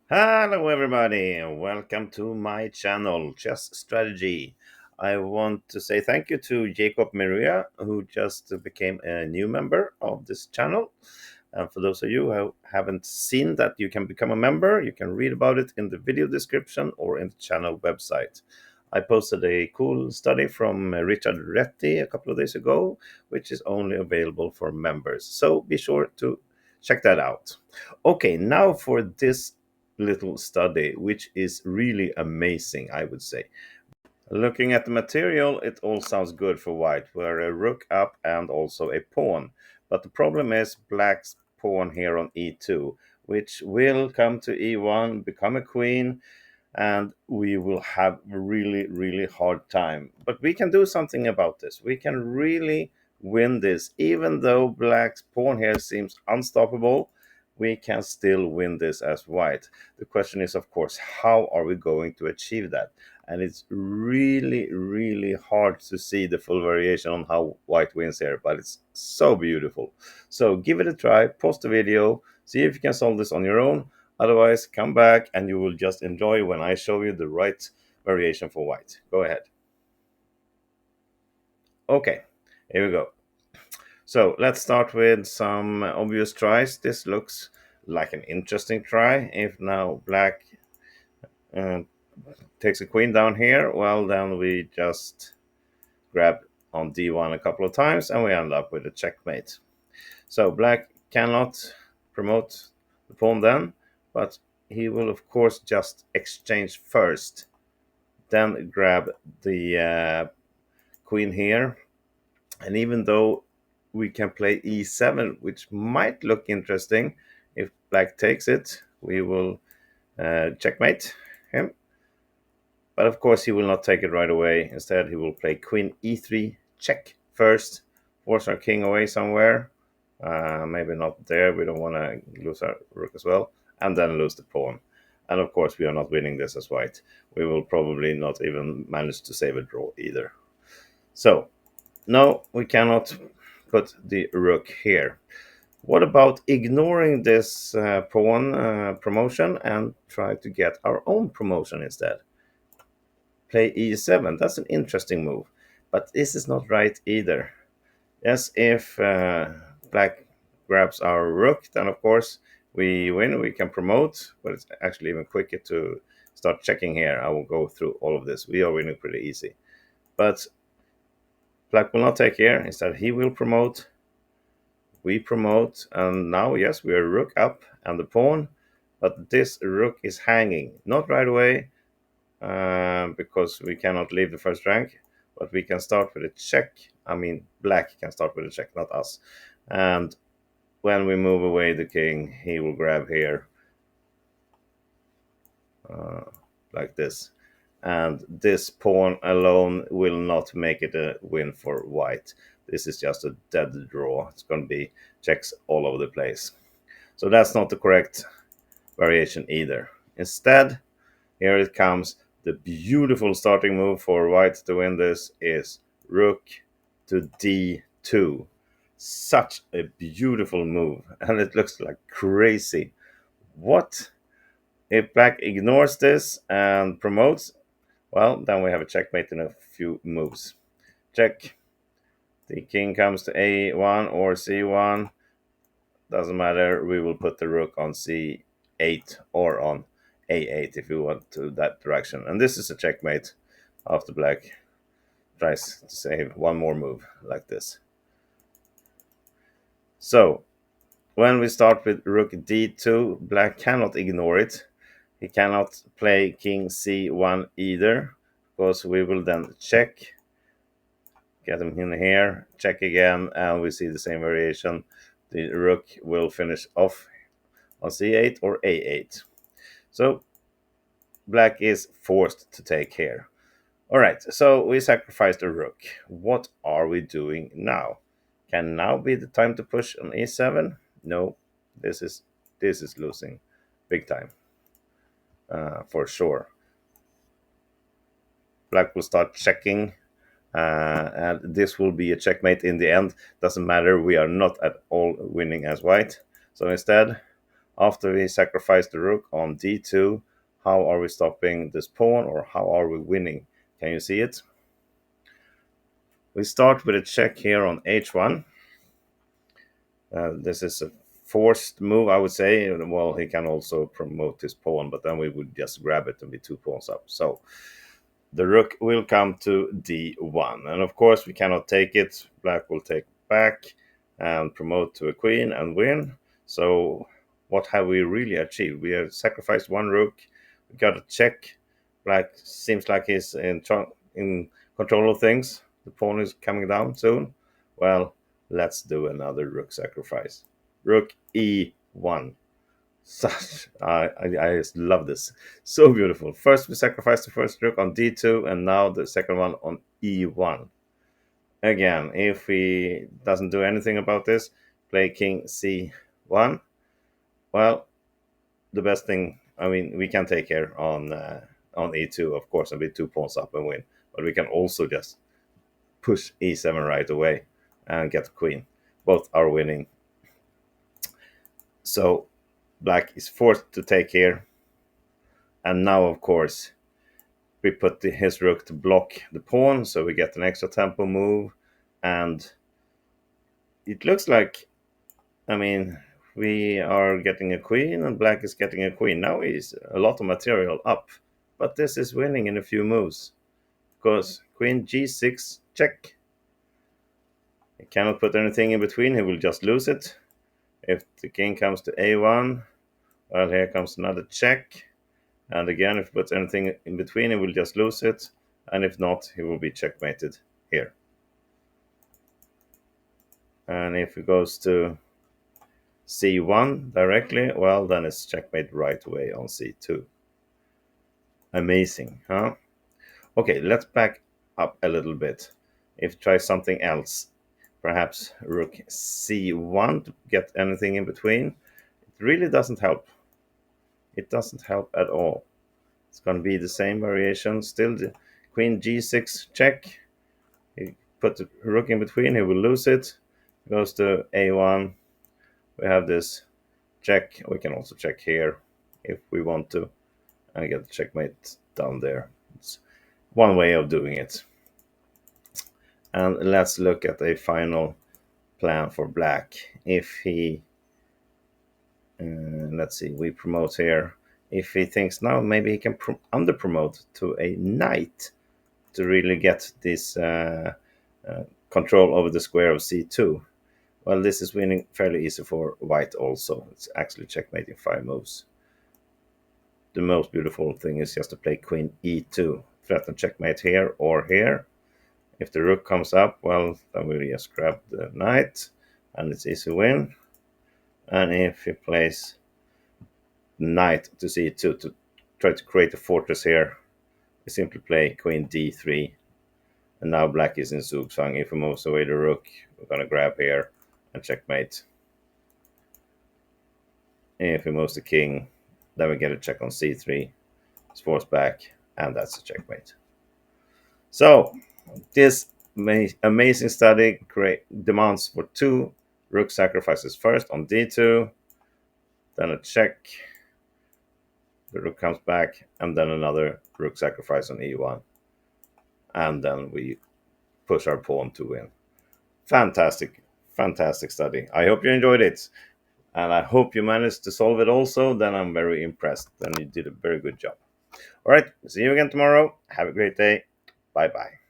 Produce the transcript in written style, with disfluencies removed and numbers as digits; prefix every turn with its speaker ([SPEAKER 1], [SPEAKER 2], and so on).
[SPEAKER 1] Hello, everybody, and welcome to my channel, Chess Strategy. I want to say thank you to Jacob Maria, who just became a new member of this channel. And for those of you who haven't seen that you can become a member, you can read about it in the video description or in the channel website. I posted a cool study from Richard Reti a couple of days ago, which is only available for members. So be sure to check that out. Okay, now for this little study, which is really amazing, I would say. Looking at the material, it all sounds good for white. We're a rook up and also a pawn. But the problem is black's pawn here on e2, which will come to e1, become a queen, and we will have a really hard time. But we can do something about this. We can really win this. Even though black's pawn here seems unstoppable, we can still win this as white. The question is, of course, how are we going to achieve that? And it's really hard to see the full variation on how white wins here, but it's so beautiful. So give it a try, pause the video, see if you can solve this on your own. Otherwise, come back and you will just enjoy when I show you the right variation for white. Go ahead. Okay, here we go. So let's start with some obvious tries. This looks like an interesting try. If now black uh, takes a queen down here, well, then we just grab on d1 a couple of times and we end up with a checkmate. So black cannot promote the pawn then, but he will of course just exchange first, then grab the queen here. And even though we can play e7, which might look interesting, if black takes it, we will checkmate him. But of course, he will not take it right away. Instead, he will play queen e3, check first, force our king away somewhere. Maybe not there. We don't want to lose our rook as well, and then lose the pawn. And of course, we are not winning this as white. We will probably not even manage to save a draw either. So, no, we cannot put the rook here. What about ignoring this pawn promotion and try to get our own promotion instead? Play e7. That's an interesting move, but this is not right either. Yes, if black grabs our rook, then of course we win. We can promote, but it's actually even quicker to start checking here. I will go through all of this. We are winning pretty easy. But black will not take here. Instead, he will promote. We promote, and now, yes, we are rook up and the pawn, but this rook is hanging. Not right away, because we cannot leave the first rank, but we can start with a check. I mean, black can start with a check, not us. And when we move away the king, he will grab here, like this. And this pawn alone will not make it a win for white. This is just a dead draw. It's going to be checks all over the place. So that's not the correct variation either. Instead, here it comes. The beautiful starting move for white to win this is rook to d2. Such a beautiful move, and it looks like crazy. What? If black ignores this and promotes, well, then we have a checkmate in a few moves. Check. The king comes to a1 or c1. Doesn't matter. We will put the rook on c8 or on a8 if you want to that direction. And this is a checkmate after black tries to save one more move like this. So when we start with rook d2, black cannot ignore it. He cannot play king c1 either, because we will then check, get him in here, check again, and we see the same variation. The rook will finish off on c8 or a8. So black is forced to take here. All right, so we sacrificed a rook. What are we doing now? Can now be the time to push on e7? No, this is losing big time, for sure. Black will start checking, and this will be a checkmate in the end. Doesn't matter, we are not at all winning as white. So instead, After we sacrifice the rook on d2, how are we stopping this pawn, or how are we winning? Can you see it? We start with a check here on h1. This is a forced move, I would say. Well, he can also promote his pawn, but then we would just grab it and be 2 pawns up. So the rook will come to d1. And of course, we cannot take it. Black will take back and promote to a queen and win. So what have we really achieved? We have sacrificed one rook. We got a check. Black seems like he's in control of things. The pawn is coming down soon. Well, let's do another rook sacrifice. Rook e1. Such I just love this. So beautiful. First we sacrifice the first rook on d2, and now the second one on e1. Again, if he doesn't do anything about this, play king c1. Well, the best thing, I mean, we can take here on e2, of course, and be 2 pawns up and win. But we can also just push e7 right away and get the queen. Both are winning. So black is forced to take here. And now, of course, we put his rook to block the pawn, so we get an extra tempo move. And it looks like, I mean, we are getting a queen and black is getting a queen. Now he's a lot of material up. But this is winning in a few moves. Because queen g6, check. He cannot put anything in between, he will just lose it. If the king comes to a1, well, here comes another check. And again, if he puts anything in between, he will just lose it. And if not, he will be checkmated here. And if he goes to c1 directly, well, then it's checkmate right away on c2. Amazing, huh? Okay, let's back up a little bit. If try something else, perhaps rook c1 to get anything in between, it really doesn't help. It doesn't help at all. It's going to be the same variation. Still the queen g6 check. He put the rook in between, he will lose it. Goes to a1. We have this check. We can also check here if we want to and get the checkmate down there. It's one way of doing it. And let's look at a final plan for black. If he, let's see, we promote here. If he thinks now maybe he can under promote to a knight to really get this control over the square of c2. Well, this is winning fairly easy for white also. It's actually checkmate in 5 moves. The most beautiful thing is just to play queen e2. Threaten checkmate here or here. If the rook comes up, well, then we just grab the knight and it's easy win. And if he plays knight to c2 to try to create a fortress here, we simply play queen d3. And now black is in zugzwang. If he moves away the rook, we're going to grab here and checkmate. If he moves the king, then we get a check on c3. It's forced back, and that's a checkmate. So this amazing study demands for 2 rook sacrifices. First on d2, then a check. The rook comes back, and then another rook sacrifice on e1. And then we push our pawn to win. Fantastic, fantastic study. I hope you enjoyed it. And I hope you managed to solve it also. Then I'm very impressed. Then you did a very good job. All right, see you again tomorrow. Have a great day. Bye-bye.